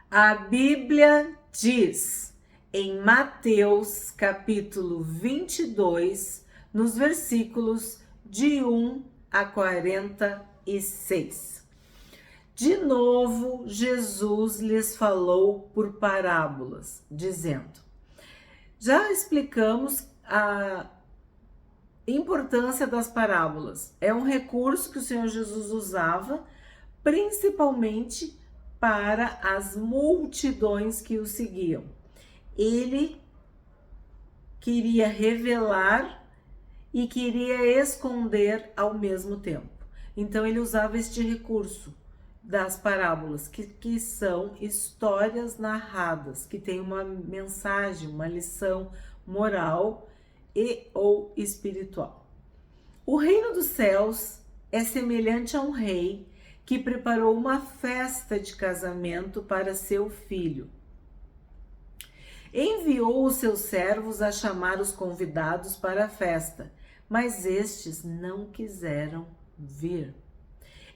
A Bíblia diz em Mateus capítulo 22, nos versículos de 1 a 46. De novo, Jesus lhes falou por parábolas, dizendo: já explicamos a importância das parábolas. É um recurso que o Senhor Jesus usava principalmente para as multidões que o seguiam. Ele queria revelar e queria esconder ao mesmo tempo. Então ele usava este recurso das parábolas, que são histórias narradas, que tem uma mensagem, uma lição moral e ou espiritual. O reino dos céus é semelhante a um rei que preparou uma festa de casamento para seu filho. Enviou os seus servos a chamar os convidados para a festa, mas estes não quiseram vir.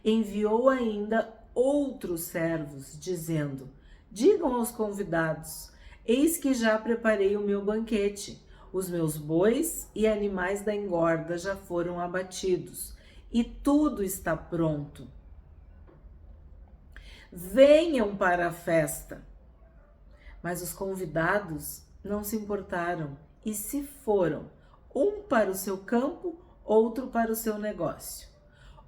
Enviou ainda outros servos, dizendo: digam aos convidados: eis que já preparei o meu banquete. Os meus bois e animais da engorda já foram abatidos, e tudo está pronto. Venham para a festa. Mas os convidados não se importaram e se foram, um para o seu campo, outro para o seu negócio.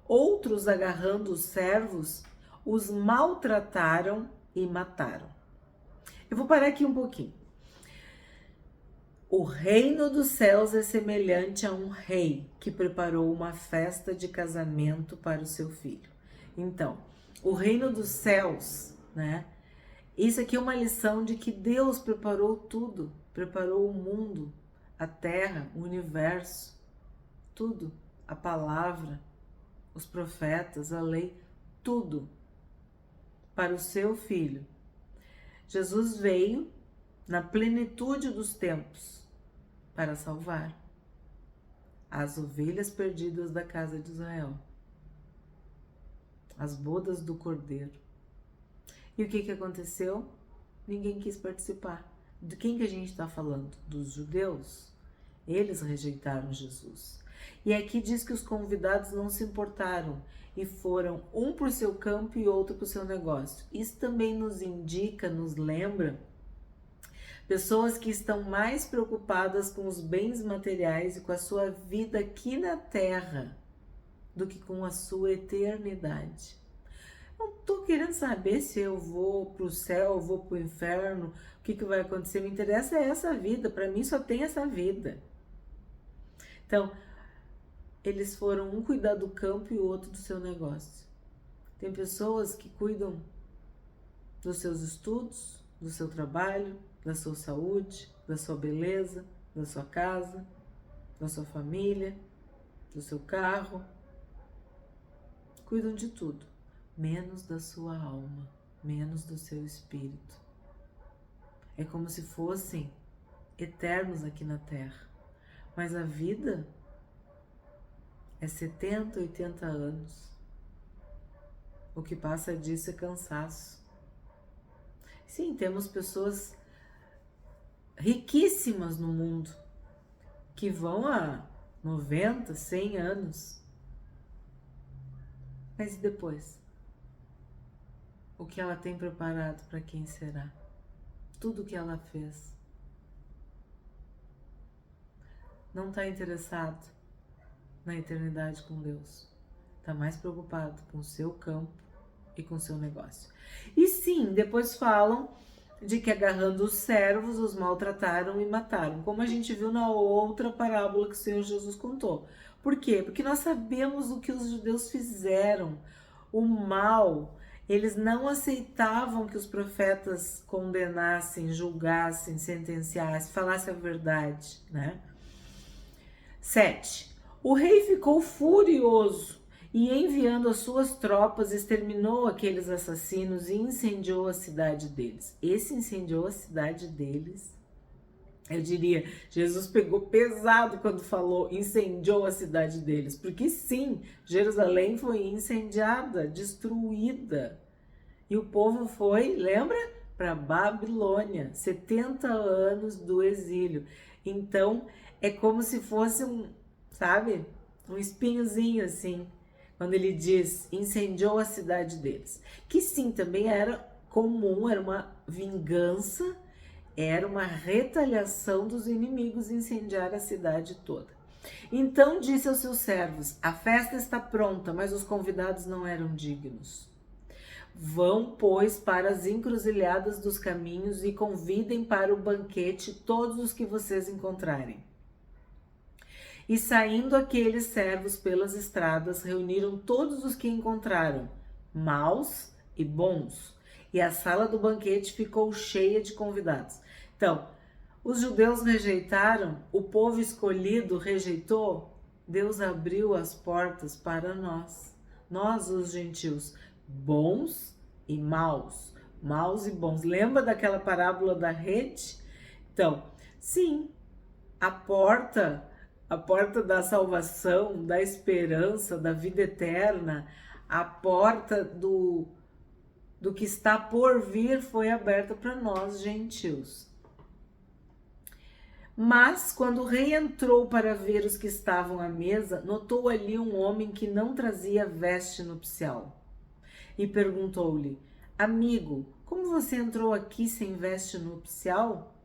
Outros, agarrando os servos, os maltrataram e mataram. Eu vou parar aqui um pouquinho. O reino dos céus é semelhante a um rei que preparou uma festa de casamento para o seu filho. Então, o reino dos céus, né? Isso aqui é uma lição de que Deus preparou tudo, preparou o mundo, a terra, o universo, tudo, a palavra, os profetas, a lei, tudo para o seu filho. Jesus veio na plenitude dos tempos para salvar as ovelhas perdidas da casa de Israel, as bodas do Cordeiro. E o que aconteceu? Ninguém quis participar. De quem que a gente está falando? Dos judeus? Eles rejeitaram Jesus. E aqui diz que os convidados não se importaram e foram um para o seu campo e outro para o seu negócio. Isso também nos indica, nos lembra pessoas que estão mais preocupadas com os bens materiais e com a sua vida aqui na terra do que com a sua eternidade. Não tô querendo saber se eu vou pro céu, eu vou pro inferno, o que vai acontecer. Me interessa é essa vida, para mim só tem essa vida. Então, eles foram um cuidar do campo e o outro do seu negócio. Tem pessoas que cuidam dos seus estudos, do seu trabalho, da sua saúde, da sua beleza, da sua casa, da sua família, do seu carro. Cuidam de tudo, menos da sua alma, menos do seu espírito. É como se fossem eternos aqui na Terra. Mas a vida é 70, 80 anos. O que passa disso é cansaço. Sim, temos pessoas riquíssimas no mundo que vão a 90, 100 anos. Mas e depois? O que ela tem preparado para quem será? Tudo que ela fez. Não está interessado na eternidade com Deus. Está mais preocupado com o seu campo e com o seu negócio. E sim, depois falam de que agarrando os servos, os maltrataram e mataram. Como a gente viu na outra parábola que o Senhor Jesus contou. Por quê? Porque nós sabemos o que os judeus fizeram. O mal. Eles não aceitavam que os profetas condenassem, julgassem, sentenciassem, falassem a verdade, né? 7. O rei ficou furioso e, enviando as suas tropas, exterminou aqueles assassinos e incendiou a cidade deles. Esse incendiou a cidade deles. Eu diria, Jesus pegou pesado quando falou incendiou a cidade deles, porque sim, Jerusalém foi incendiada, destruída, e o povo foi, lembra? para Babilônia, 70 anos do exílio. Então, é como se fosse sabe, um espinhozinho assim, quando ele diz, incendiou a cidade deles. Que sim, também era comum, era uma vingança, era uma retaliação dos inimigos incendiar a cidade toda. Então disse aos seus servos, a festa está pronta, mas os convidados não eram dignos. Vão, pois, para as encruzilhadas dos caminhos e convidem para o banquete todos os que vocês encontrarem. E saindo aqueles servos pelas estradas, reuniram todos os que encontraram, maus e bons, e a sala do banquete ficou cheia de convidados. Então, os judeus rejeitaram, o povo escolhido rejeitou, Deus abriu as portas para nós os gentios, bons e maus, maus e bons. Lembra daquela parábola da rede? Então, sim, a porta da salvação, da esperança, da vida eterna, a porta do que está por vir foi aberta para nós, gentios. Mas, quando o rei entrou para ver os que estavam à mesa, notou ali um homem que não trazia veste nupcial. E perguntou-lhe, amigo, como você entrou aqui sem veste nupcial?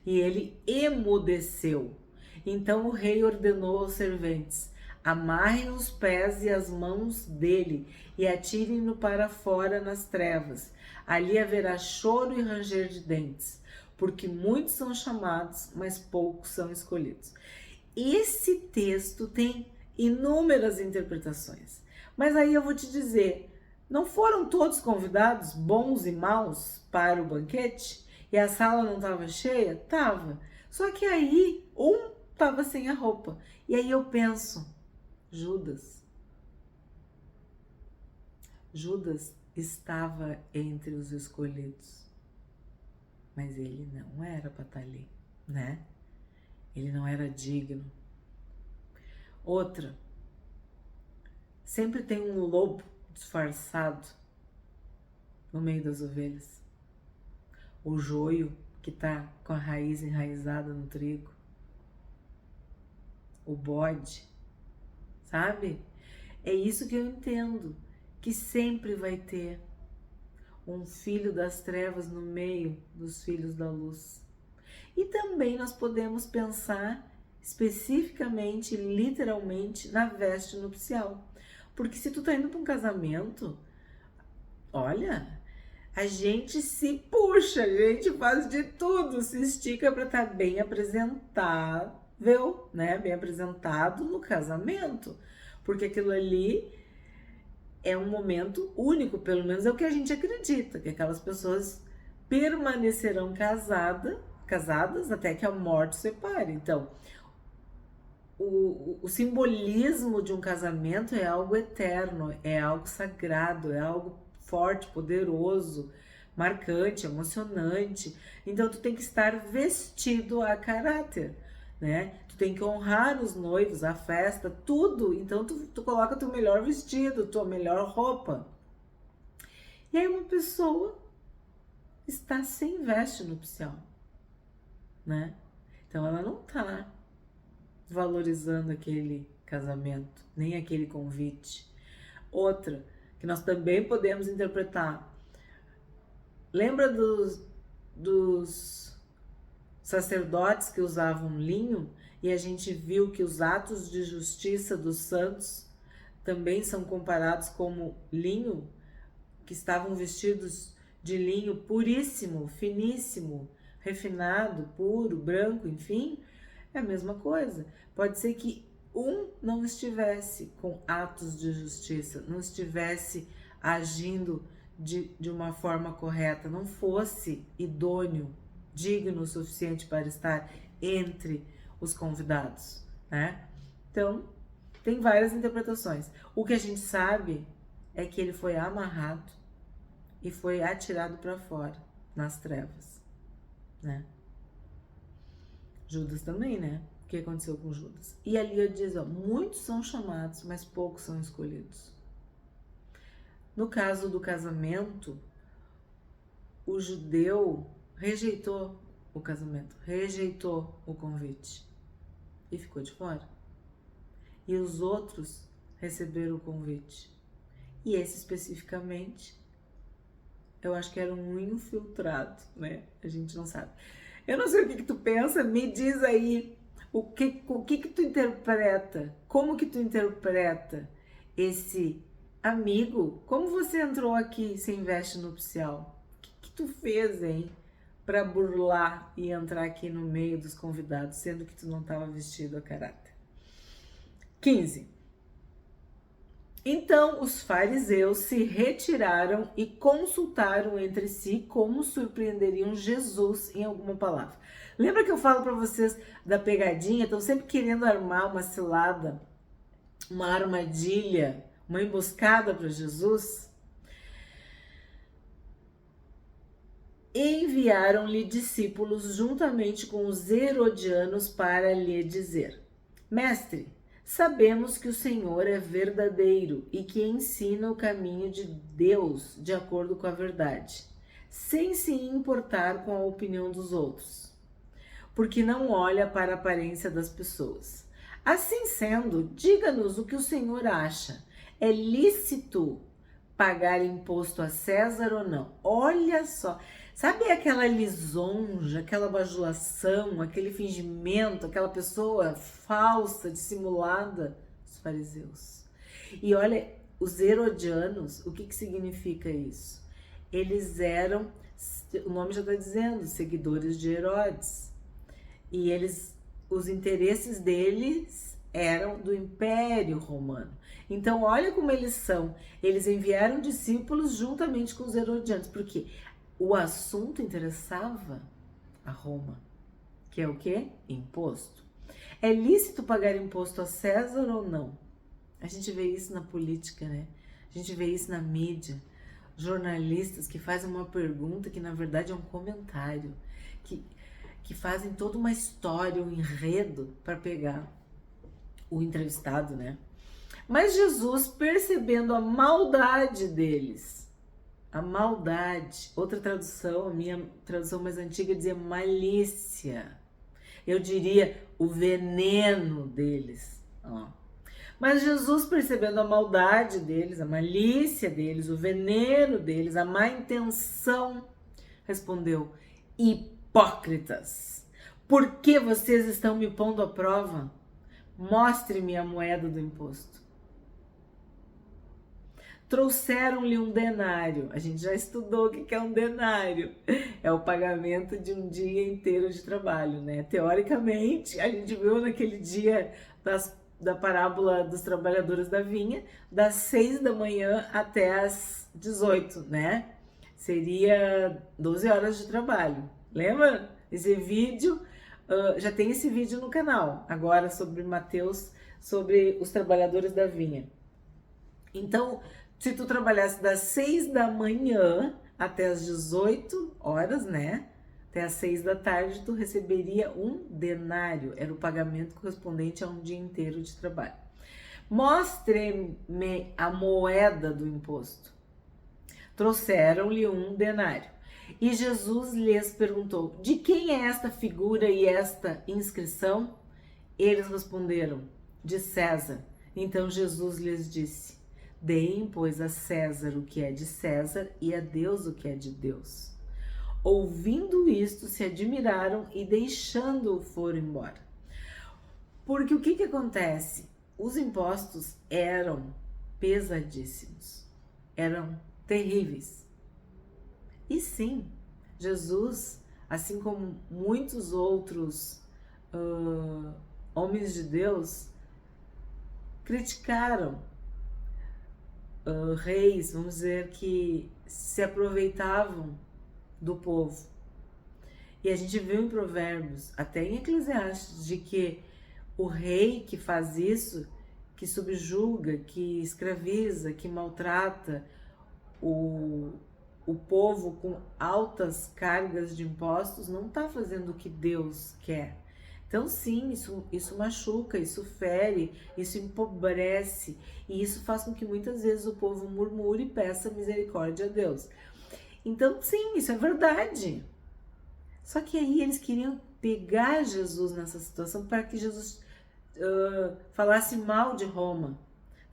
E ele emudeceu. Então o rei ordenou aos serventes, amarrem os pés e as mãos dele e atirem-no para fora nas trevas. Ali haverá choro e ranger de dentes, porque muitos são chamados, mas poucos são escolhidos. Esse texto tem inúmeras interpretações, mas aí eu vou te dizer, não foram todos convidados, bons e maus, para o banquete? E a sala não estava cheia? Estava. Só que aí estava sem a roupa. E aí eu penso, Judas estava entre os escolhidos, mas ele não era para estar ali, né? Ele não era digno. Outra, sempre tem um lobo disfarçado no meio das ovelhas. O joio que está com a raiz enraizada no trigo. O bode, sabe? É isso que eu entendo, que sempre vai ter um filho das trevas no meio dos filhos da luz. E também nós podemos pensar especificamente, literalmente, na veste nupcial. Porque se tu tá indo para um casamento, olha, a gente se puxa, a gente faz de tudo, se estica para estar bem apresentável, né? Bem apresentado no casamento. Porque aquilo ali é um momento único, pelo menos é o que a gente acredita, que aquelas pessoas permanecerão casadas até que a morte separe. Então, o simbolismo de um casamento é algo eterno, é algo sagrado, é algo forte, poderoso, marcante, emocionante. Então, tu tem que estar vestido a caráter, né? Tu tem que honrar os noivos, a festa, tudo. Então, tu coloca teu melhor vestido, tua melhor roupa. E aí uma pessoa está sem veste nupcial, né? Então, ela não tá valorizando aquele casamento, nem aquele convite. Outra, que nós também podemos interpretar. Lembra dos sacerdotes que usavam linho? E a gente viu que os atos de justiça dos santos também são comparados como linho, que estavam vestidos de linho puríssimo, finíssimo, refinado, puro, branco, enfim. É a mesma coisa. Pode ser que um não estivesse com atos de justiça, não estivesse agindo de uma forma correta, não fosse idôneo, digno o suficiente para estar entre os convidados, né? Então, tem várias interpretações. O que a gente sabe é que ele foi amarrado e foi atirado para fora, nas trevas, né? Judas também, né? O que aconteceu com Judas? E ali ele diz, ó, muitos são chamados, mas poucos são escolhidos. No caso do casamento, o judeu rejeitou o casamento, rejeitou o convite e ficou de fora. E os outros receberam o convite. E esse especificamente, eu acho que era um infiltrado, né? A gente não sabe. Eu não sei o que tu pensa, me diz aí o que tu interpreta, como que tu interpreta esse amigo? Como você entrou aqui sem veste nupcial? O que tu fez, hein, para burlar e entrar aqui no meio dos convidados, sendo que tu não estava vestido a caráter? 15. Então os fariseus se retiraram e consultaram entre si como surpreenderiam Jesus em alguma palavra. Lembra que eu falo para vocês da pegadinha? Estão sempre querendo armar uma cilada, uma armadilha, uma emboscada para Jesus? Enviaram-lhe discípulos juntamente com os herodianos para lhe dizer: Mestre, sabemos que o Senhor é verdadeiro e que ensina o caminho de Deus de acordo com a verdade, sem se importar com a opinião dos outros, porque não olha para a aparência das pessoas. Assim sendo, diga-nos o que o Senhor acha. É lícito pagar imposto a César ou não? Olha só, sabe aquela lisonja, aquela bajulação, aquele fingimento, aquela pessoa falsa, dissimulada? Os fariseus. E olha, os herodianos, o que significa isso? Eles eram, o nome já está dizendo, seguidores de Herodes. E os interesses deles eram do Império Romano. Então, olha como eles são. Eles enviaram discípulos juntamente com os herodianos, porque o assunto interessava a Roma, que é o quê? Imposto. É lícito pagar imposto a César ou não? A gente vê isso na política, né? A gente vê isso na mídia. Jornalistas que fazem uma pergunta que, na verdade, é um comentário, que fazem toda uma história, um enredo para pegar o entrevistado, né? Mas Jesus, percebendo a maldade deles, a maldade, outra tradução, a minha tradução mais antiga dizia malícia, eu diria o veneno deles, ó. Mas Jesus, percebendo a maldade deles, a malícia deles, o veneno deles, a má intenção, respondeu: hipócritas, por que vocês estão me pondo à prova? Mostre-me a moeda do imposto. Trouxeram-lhe um denário. A gente já estudou o que é um denário. É o pagamento de um dia inteiro de trabalho, né? Teoricamente, a gente viu naquele dia da parábola dos trabalhadores da vinha, das 6 da manhã até as 18, né? Seria 12 horas de trabalho. Lembra? Esse vídeo, já tem esse vídeo no canal, agora sobre Mateus, sobre os trabalhadores da vinha. Então, se tu trabalhasse das 6 da manhã até as 18 horas, né? Até as 6 da tarde, tu receberia um denário. Era o pagamento correspondente a um dia inteiro de trabalho. Mostre-me a moeda do imposto. Trouxeram-lhe um denário. E Jesus lhes perguntou: de quem é esta figura e esta inscrição? Eles responderam: de César. Então Jesus lhes disse: deem, pois, a César o que é de César e a Deus o que é de Deus. Ouvindo isto, se admiraram e, deixando-o, foram embora. Porque o que acontece? Os impostos eram pesadíssimos, eram terríveis. E sim, Jesus, assim como muitos outros homens de Deus, criticaram reis, vamos dizer, que se aproveitavam do povo. E a gente viu em Provérbios, até em Eclesiastes, de que o rei que faz isso, que subjuga, que escraviza, que maltrata o povo com altas cargas de impostos, não está fazendo o que Deus quer. Então sim, isso machuca, isso fere, isso empobrece, e isso faz com que muitas vezes o povo murmure e peça misericórdia a Deus. Então, sim, isso é verdade. Só que aí eles queriam pegar Jesus nessa situação para que Jesus falasse mal de Roma,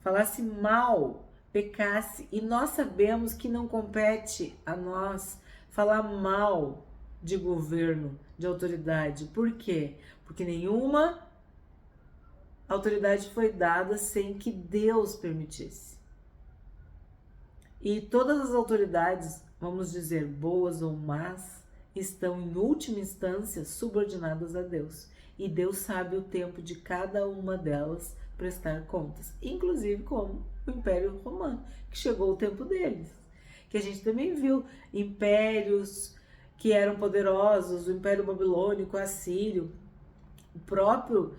falasse mal, pecasse. E nós sabemos que não compete a nós falar mal de governo, de autoridade. Por quê? Porque nenhuma autoridade foi dada sem que Deus permitisse. E todas as autoridades, vamos dizer, boas ou más, estão em última instância subordinadas a Deus. E Deus sabe o tempo de cada uma delas prestar contas, inclusive como o Império Romano, que chegou o tempo deles. Que a gente também viu impérios que eram poderosos, o Império Babilônico, o Assírio, o próprio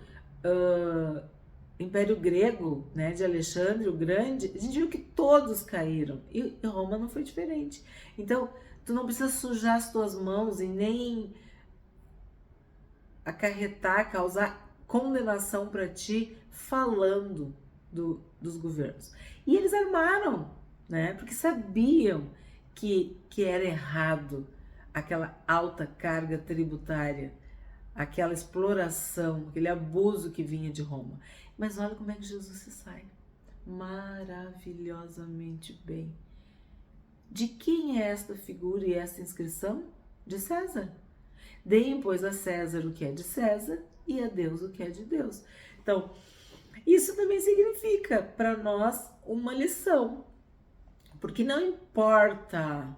Império Grego, né, de Alexandre o Grande. A gente viu que todos caíram e Roma não foi diferente. Então, tu não precisa sujar as tuas mãos e nem acarretar, causar condenação para ti falando dos governos. E eles armaram, né? Porque sabiam que era errado aquela alta carga tributária, aquela exploração, aquele abuso que vinha de Roma. Mas olha como é que Jesus se sai maravilhosamente bem. De quem é esta figura e esta inscrição? De César. Deem, pois, a César o que é de César e a Deus o que é de Deus. Então, isso também significa para nós uma lição. Porque não importa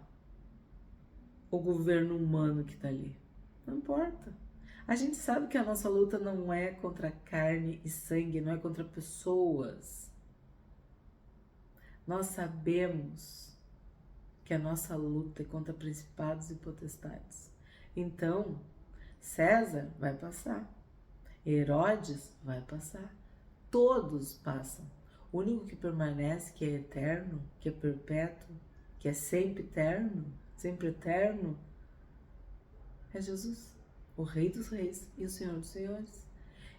o governo humano que está ali. Não importa. A gente sabe que a nossa luta não é contra carne e sangue, não é contra pessoas. Nós sabemos que a nossa luta é contra principados e potestades. Então, César vai passar, Herodes vai passar, todos passam. O único que permanece, que é eterno, que é perpétuo, que é sempre eterno, é Jesus, o Rei dos Reis e o Senhor dos Senhores.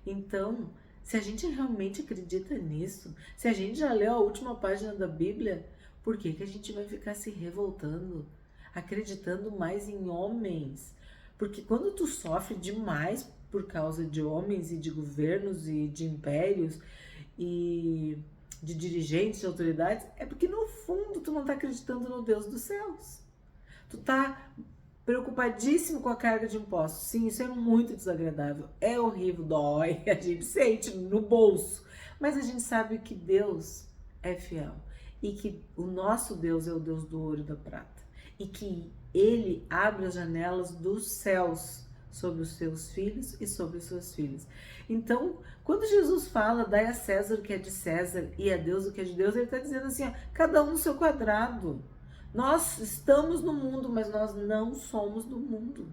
Então, se a gente realmente acredita nisso, se a gente já leu a última página da Bíblia, por que a gente vai ficar se revoltando, acreditando mais em homens? Porque quando tu sofre demais por causa de homens e de governos e de impérios e de dirigentes, de autoridades, é porque no fundo tu não tá acreditando no Deus dos céus. Tu tá preocupadíssimo com a carga de impostos. Sim, isso é muito desagradável, é horrível, dói, a gente sente no bolso. Mas a gente sabe que Deus é fiel e que o nosso Deus é o Deus do ouro e da prata. E que Ele abre as janelas dos céus sobre os seus filhos e sobre as suas filhas. Então, quando Jesus fala, dai a César o que é de César e a Deus o que é de Deus, ele está dizendo assim, ó, cada um no seu quadrado. Nós estamos no mundo, mas nós não somos do mundo.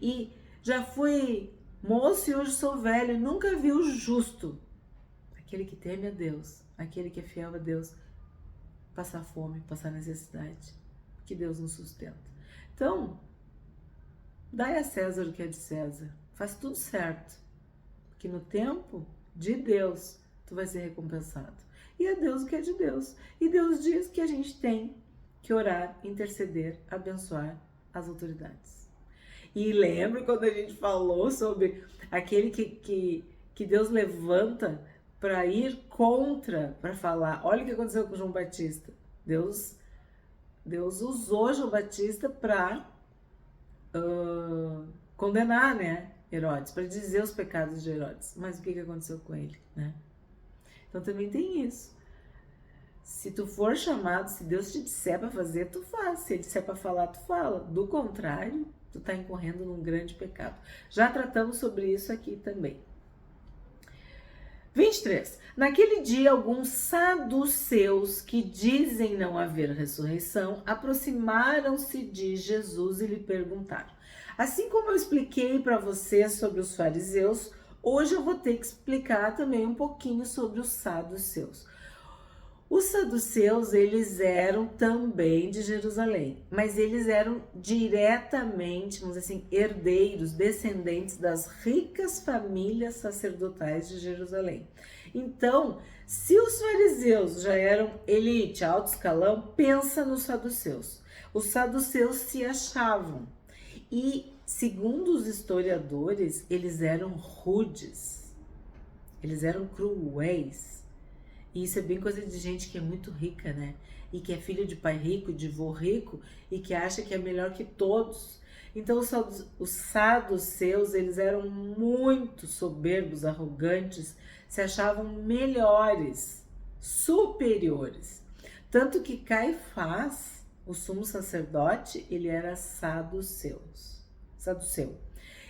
E já fui moço e hoje sou velho, nunca vi o justo, aquele que teme a Deus, aquele que é fiel a Deus, passar fome, passar necessidade, que Deus nos sustenta. Então, dai a César o que é de César, faz tudo certo, porque no tempo de Deus, tu vai ser recompensado. E a Deus o que é de Deus. E Deus diz que a gente tem que orar, interceder, abençoar as autoridades. E lembra quando a gente falou sobre aquele que Deus levanta para ir contra, para falar, olha o que aconteceu com João Batista. Deus usou João Batista para condenar, né, Herodes, para dizer os pecados de Herodes. Mas o que aconteceu com ele, né? Então também tem isso. Se tu for chamado, se Deus te disser para fazer, tu faz. Se Ele disser para falar, tu fala. Do contrário, tu tá incorrendo num grande pecado. Já tratamos sobre isso aqui também. 23. Naquele dia, alguns saduceus que dizem não haver ressurreição aproximaram-se de Jesus e lhe perguntaram. Assim como eu expliquei para vocês sobre os fariseus, hoje eu vou ter que explicar também um pouquinho sobre os saduceus. Os saduceus, eles eram também de Jerusalém, mas eles eram diretamente, vamos dizer assim, herdeiros, descendentes das ricas famílias sacerdotais de Jerusalém. Então, se os fariseus já eram elite, alto escalão, pensa nos saduceus. Os saduceus se achavam. E, segundo os historiadores, eles eram rudes, eles eram cruéis. E isso é bem coisa de gente que é muito rica, né? E que é filho de pai rico, de vô rico, e que acha que é melhor que todos. Então os saduceus, eles eram muito soberbos, arrogantes, se achavam melhores, superiores. Tanto que Caifás, o sumo sacerdote, ele era saduceu.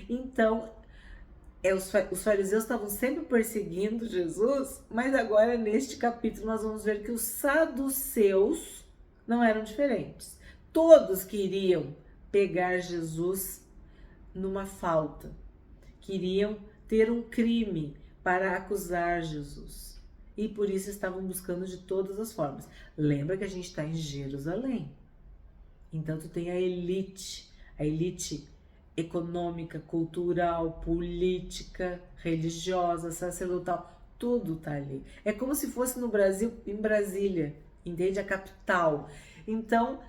Então, os fariseus estavam sempre perseguindo Jesus, mas agora neste capítulo nós vamos ver que os saduceus não eram diferentes. Todos queriam pegar Jesus numa falta, queriam ter um crime para acusar Jesus. E por isso estavam buscando de todas as formas. Lembra que a gente está em Jerusalém. Então tu tem a elite econômica, cultural, política, religiosa, sacerdotal, tudo tá ali. É como se fosse no Brasil, em Brasília, entende? A capital. Então,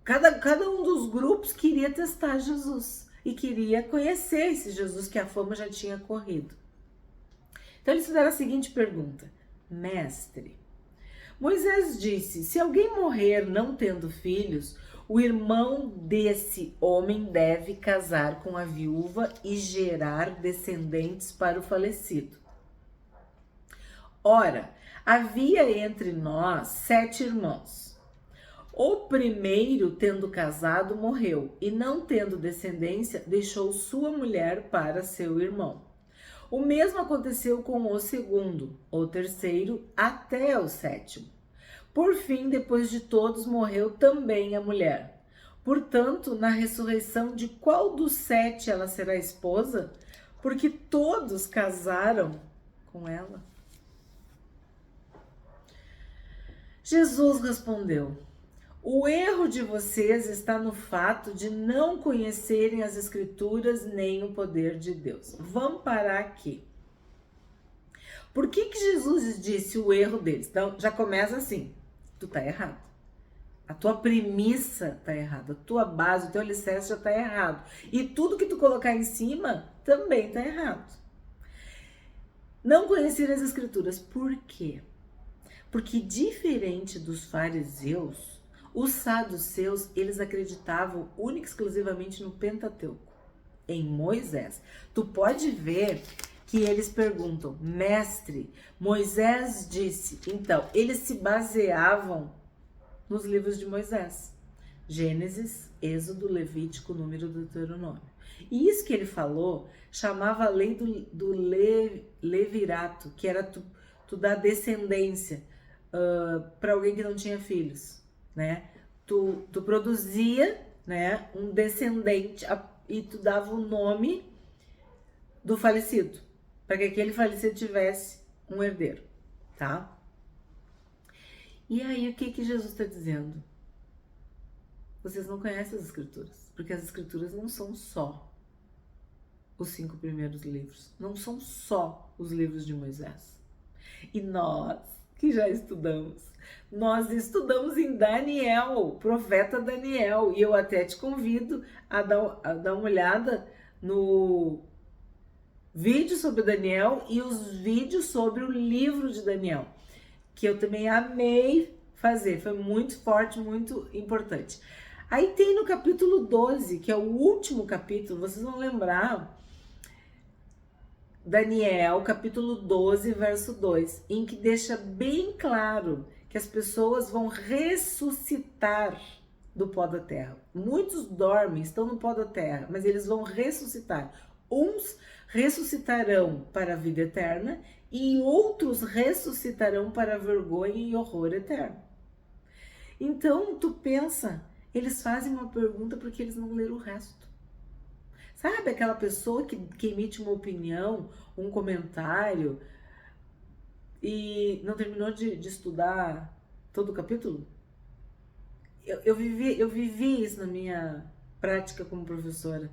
cada um dos grupos queria testar Jesus e queria conhecer esse Jesus que a fama já tinha corrido. Então eles fizeram a seguinte pergunta: Mestre, Moisés disse, se alguém morrer não tendo filhos, o irmão desse homem deve casar com a viúva e gerar descendentes para o falecido. Ora, havia entre nós 7 irmãos. O primeiro, tendo casado, morreu, e não tendo descendência, deixou sua mulher para seu irmão. O mesmo aconteceu com o segundo, o terceiro, até o 7º. Por fim, depois de todos, morreu também a mulher. Portanto, na ressurreição, de qual dos 7 ela será esposa? Porque todos casaram com ela. Jesus respondeu: o erro de vocês está no fato de não conhecerem as Escrituras nem o poder de Deus. Vamos parar aqui. Por que Jesus disse o erro deles? Então, já começa assim. Tu tá errado. A tua premissa tá errada. A tua base, o teu alicerce já tá errado. E tudo que tu colocar em cima também tá errado. Não conhecer as Escrituras. Por quê? Porque diferente dos fariseus, os saduceus, eles acreditavam única e exclusivamente no Pentateuco, em Moisés. Tu pode ver que eles perguntam, mestre, Moisés disse. Então, eles se baseavam nos livros de Moisés. Gênesis, Êxodo, Levítico, Número, Deuteronômio. E isso que ele falou chamava a lei do levirato, que era tu dar descendência para alguém que não tinha filhos. Né? Tu produzia, né, um descendente e tu dava o nome do falecido, para que aquele falecido tivesse um herdeiro, tá? E aí o que Jesus está dizendo? Vocês não conhecem as Escrituras, porque as Escrituras não são só os 5 primeiros livros, não são só os livros de Moisés. E nós, que já estudamos, nós estudamos em Daniel, profeta Daniel, e eu até te convido a dar uma olhada no vídeo sobre Daniel e os vídeos sobre o livro de Daniel, que eu também amei fazer, foi muito forte, muito importante. Aí tem no capítulo 12, que é o último capítulo, vocês vão lembrar, Daniel, capítulo 12, verso 2, em que deixa bem claro que as pessoas vão ressuscitar do pó da terra. Muitos dormem, estão no pó da terra, mas eles vão ressuscitar. Uns ressuscitarão para a vida eterna e outros ressuscitarão para a vergonha e horror eterno. Então, tu pensa, eles fazem uma pergunta porque eles não leram o resto. Sabe aquela pessoa que emite uma opinião, um comentário e não terminou de estudar todo o capítulo? Eu vivi isso na minha prática como professora.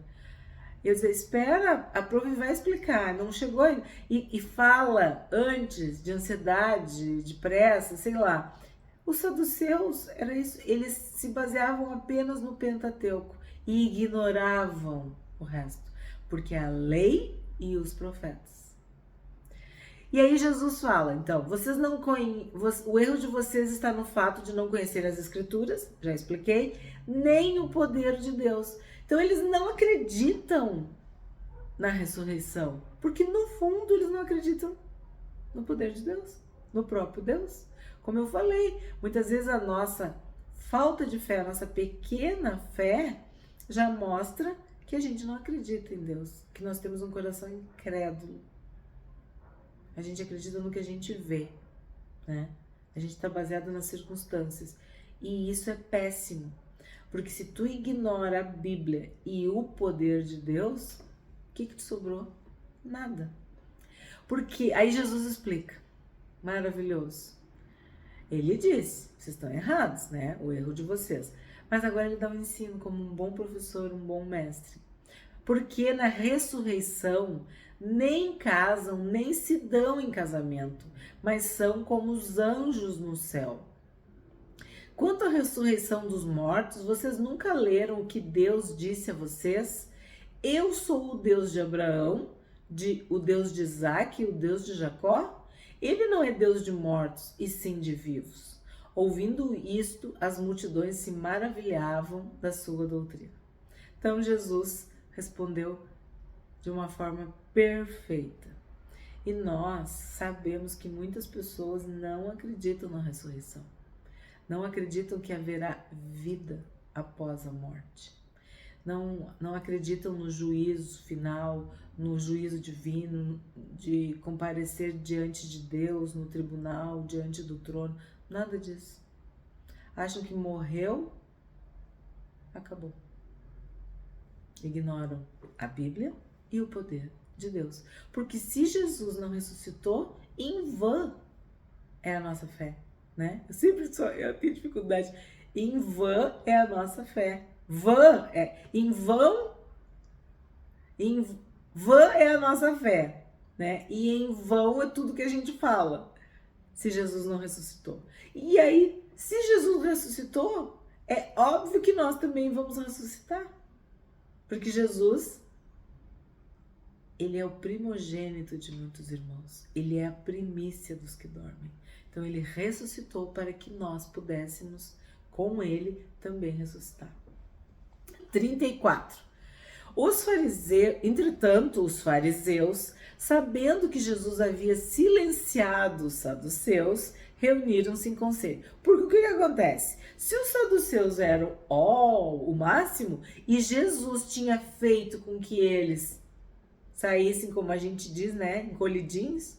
Eu dizia, espera, a prof vai explicar, não chegou e fala antes de ansiedade, de pressa, sei lá. Os saduceus, era isso, eles se baseavam apenas no Pentateuco e ignoravam o resto, porque a lei e os profetas. E aí Jesus fala, então, vocês não o erro de vocês está no fato de não conhecer as Escrituras, já expliquei, nem o poder de Deus. Então eles não acreditam na ressurreição, porque no fundo eles não acreditam no poder de Deus, no próprio Deus. Como eu falei, muitas vezes a nossa falta de fé, a nossa pequena fé, já mostra que a gente não acredita em Deus, que nós temos um coração incrédulo. A gente acredita no que a gente vê, né? A gente está baseado nas circunstâncias. E isso é péssimo, porque se tu ignora a Bíblia e o poder de Deus, o que te sobrou? Nada. Porque aí Jesus explica, maravilhoso. Ele disse, vocês estão errados, né? O erro de vocês. Mas agora ele dá um ensino como um bom professor, um bom mestre. Porque na ressurreição nem casam, nem se dão em casamento, mas são como os anjos no céu. Quanto à ressurreição dos mortos, vocês nunca leram o que Deus disse a vocês? Eu sou o Deus de Abraão, o Deus de Isaac e o Deus de Jacó? Ele não é Deus de mortos, e sim de vivos. Ouvindo isto, as multidões se maravilhavam da sua doutrina. Então Jesus respondeu de uma forma perfeita. E nós sabemos que muitas pessoas não acreditam na ressurreição. Não acreditam que haverá vida após a morte. Não acreditam no juízo final, no juízo divino, de comparecer diante de Deus, no tribunal, diante do trono. Nada disso. Acham que morreu, acabou. Ignoram a Bíblia e o poder de Deus. Porque se Jesus não ressuscitou, em vão é a nossa fé, né? Eu tenho dificuldade. Em vão é a nossa fé. Em vão é a nossa fé, né? E em vão é tudo que a gente fala, se Jesus não ressuscitou. E aí, se Jesus ressuscitou, é óbvio que nós também vamos ressuscitar. Porque Jesus, ele é o primogênito de muitos irmãos. Ele é a primícia dos que dormem. Então, ele ressuscitou para que nós pudéssemos, com ele, também ressuscitar. 34. Entretanto, os fariseus, sabendo que Jesus havia silenciado os saduceus, reuniram-se em conselho. Porque o que acontece? Se os saduceus eram o máximo, e Jesus tinha feito com que eles saíssem, como a gente diz, né, encolhidinhos,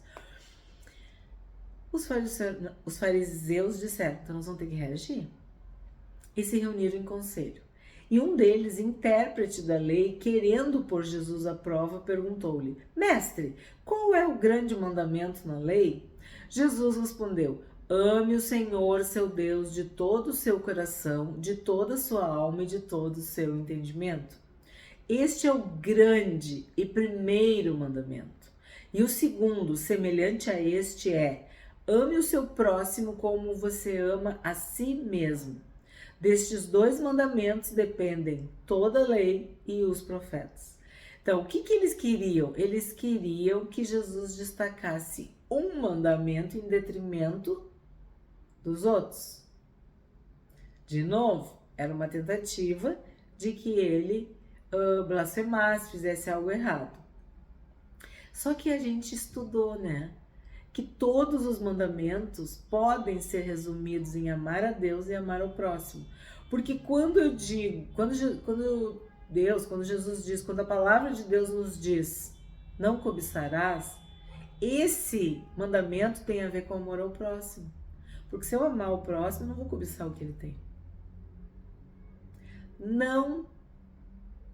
os fariseus disseram, então nós vamos ter que reagir. E se reuniram em conselho. E um deles, intérprete da lei, querendo pôr Jesus à prova, perguntou-lhe: Mestre, qual é o grande mandamento na lei? Jesus respondeu: Ame o Senhor, seu Deus, de todo o seu coração, de toda a sua alma e de todo o seu entendimento. Este é o grande e primeiro mandamento. E o segundo, semelhante a este, é: ame o seu próximo como você ama a si mesmo. Destes dois mandamentos dependem toda a lei e os profetas. Então, o que eles queriam? Eles queriam que Jesus destacasse um mandamento em detrimento dos outros. De novo, era uma tentativa de que ele blasfemasse, fizesse algo errado. Só que a gente estudou, né? Que todos os mandamentos podem ser resumidos em amar a Deus e amar o próximo. Porque quando Jesus diz, quando a palavra de Deus nos diz, não cobiçarás, esse mandamento tem a ver com amor ao próximo. Porque se eu amar o próximo, eu não vou cobiçar o que ele tem. Não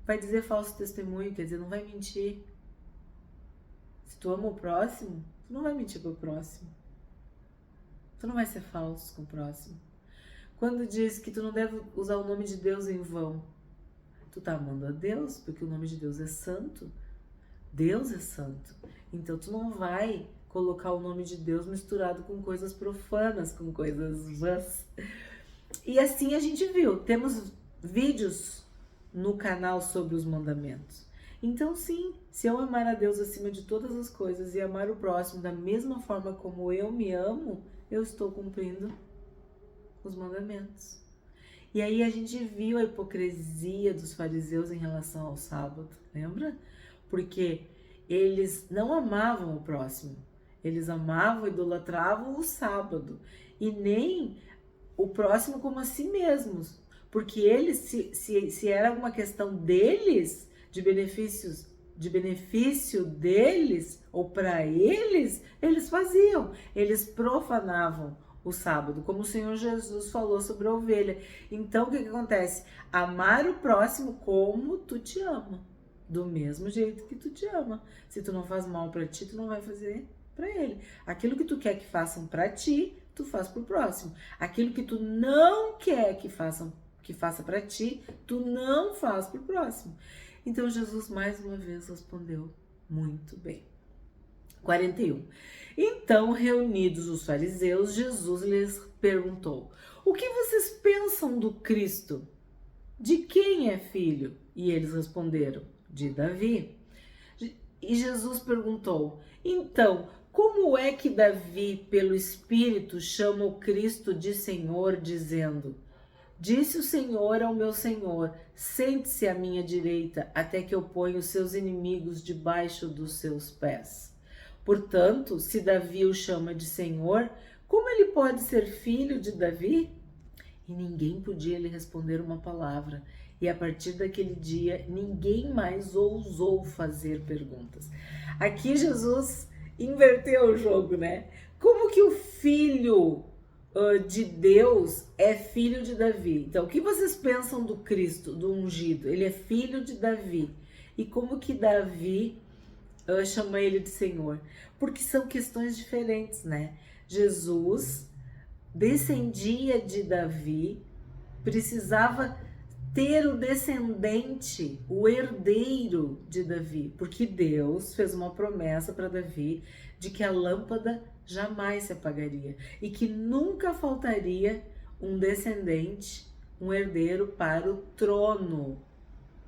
vai dizer falso testemunho, quer dizer, não vai mentir. Se tu ama o próximo, tu não vai mentir pro próximo. Tu não vai ser falso com o próximo. Quando diz que tu não deve usar o nome de Deus em vão, tu tá amando a Deus, porque o nome de Deus é santo. Deus é santo. Então tu não vai colocar o nome de Deus misturado com coisas profanas, com coisas vãs. E assim a gente viu, temos vídeos no canal sobre os mandamentos. Então sim, se eu amar a Deus acima de todas as coisas e amar o próximo da mesma forma como eu me amo, eu estou cumprindo os mandamentos. E aí a gente viu a hipocrisia dos fariseus em relação ao sábado, lembra? Porque eles não amavam o próximo, eles amavam, idolatravam o sábado e nem o próximo como a si mesmos, porque eles, se era uma questão deles, de benefício deles ou para eles, eles faziam, eles profanavam o sábado, como o Senhor Jesus falou sobre a ovelha. Então o que acontece? Amar o próximo como tu te ama, do mesmo jeito que tu te ama. Se tu não faz mal para ti, tu não vai fazer para ele. Aquilo que tu quer que façam para ti, tu faz pro próximo. Aquilo que tu não quer que faça para ti, tu não faz pro próximo. Então Jesus mais uma vez respondeu muito bem. 41. Então, reunidos os fariseus, Jesus lhes perguntou: o que vocês pensam do Cristo? De quem é filho? E eles responderam: de Davi. E Jesus perguntou: então, como é que Davi, pelo Espírito, chama o Cristo de Senhor, dizendo: disse o Senhor ao meu Senhor, sente-se à minha direita, até que eu ponha os seus inimigos debaixo dos seus pés. Portanto, se Davi o chama de Senhor, como ele pode ser filho de Davi? E ninguém podia lhe responder uma palavra. E a partir daquele dia, ninguém mais ousou fazer perguntas. Aqui Jesus inverteu o jogo, né? Como que o filho de Deus é filho de Davi? Então, o que vocês pensam do Cristo, do ungido? Ele é filho de Davi. E como que Davi chama ele de Senhor? Porque são questões diferentes, né? Jesus descendia de Davi, precisava ter o descendente, o herdeiro de Davi, porque Deus fez uma promessa para Davi de que a lâmpada jamais se apagaria e que nunca faltaria um descendente, um herdeiro para o trono,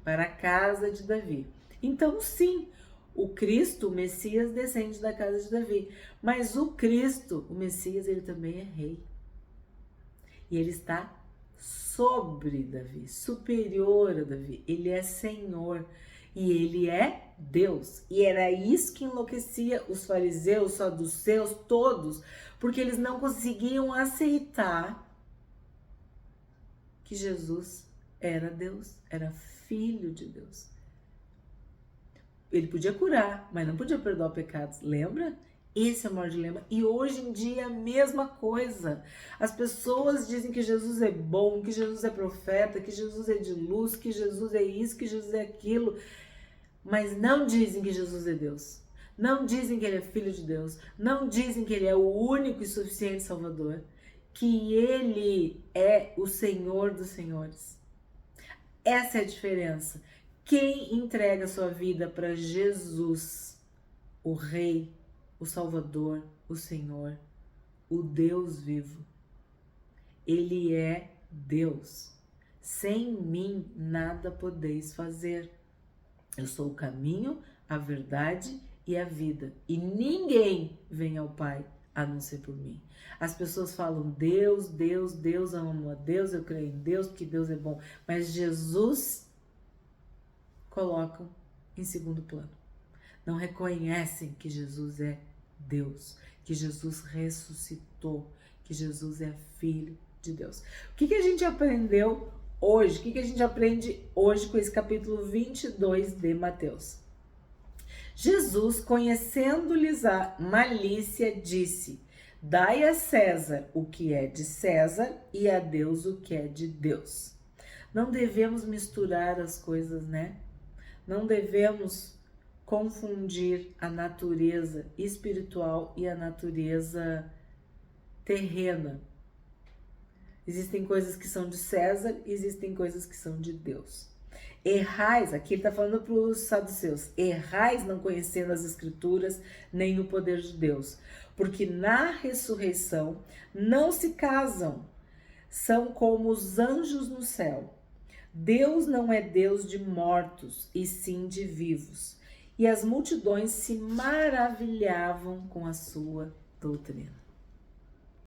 para a casa de Davi. Então, sim, o Cristo, o Messias, descende da casa de Davi, mas o Cristo, o Messias, ele também é rei. E ele está sobre Davi, superior a Davi. Ele é Senhor e ele é Deus. E era isso que enlouquecia os fariseus, saduceus, todos, porque eles não conseguiam aceitar que Jesus era Deus, era filho de Deus. Ele podia curar, mas não podia perdoar pecados, lembra? Esse é o maior dilema. E hoje em dia é a mesma coisa. As pessoas dizem que Jesus é bom, que Jesus é profeta, que Jesus é de luz, que Jesus é isso, que Jesus é aquilo, mas não dizem que Jesus é Deus. Não dizem que ele é filho de Deus. Não dizem que ele é o único e suficiente Salvador. Que ele é o Senhor dos senhores. Essa é a diferença. Quem entrega sua vida para Jesus, o Rei, o Salvador, o Senhor, o Deus vivo, ele é Deus. Sem mim nada podeis fazer. Eu sou o caminho, a verdade e a vida. E ninguém vem ao Pai a não ser por mim. As pessoas falam Deus, Deus, Deus, eu amo a Deus, eu creio em Deus, porque Deus é bom. Mas Jesus colocam em segundo plano. Não reconhecem que Jesus é Deus, que Jesus ressuscitou, que Jesus é filho de Deus. O que a gente aprendeu hoje? O que a gente aprende hoje com esse capítulo 22 de Mateus? Jesus, conhecendo-lhes a malícia, disse: dai a César o que é de César e a Deus o que é de Deus. Não devemos misturar as coisas, né? Não devemos confundir a natureza espiritual e a natureza terrena. Existem coisas que são de César, existem coisas que são de Deus. Errais, aqui ele está falando para os saduceus, errais não conhecendo as escrituras nem o poder de Deus, porque na ressurreição não se casam, são como os anjos no céu. Deus não é Deus de mortos, e sim de vivos. E as multidões se maravilhavam com a sua doutrina.